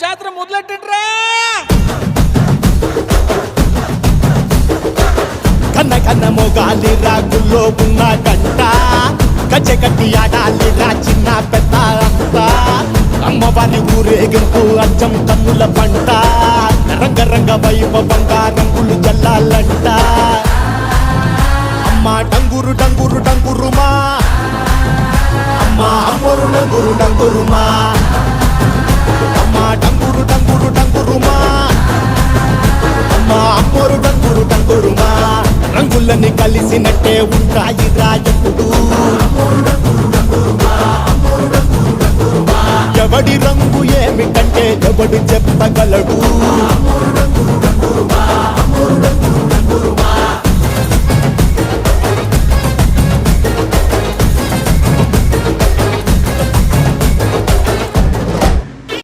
జాతర మొదలెట్టండ్రా. కన్న కన్న మొగాలి రాగుల్లో ఉన్న గంట గజ్జె కట్టి ఆడాలిరా చిన్న పెద్ద అంతా. అమ్మవారి ఊరేగింపు అచ్చం కన్నుల పంట రంగరంగ వైభవంగా రంగులు జల్లాలంట. అమ్మ డంగురు డంగురు డంగురుమా, అమ్మ అమ్మోరు డంగురు డంగురుమా, అమ్మ డంగురు డంగురు డంగురుమా, అమ్మ అమ్మోరు డంగురు డంగురుమా. రంగులని కలిసినట్టే ఉంటాయి రాజపుడు. ఎవడి రంగు ఏమిటంటే ఎవడు చెప్పగలడు.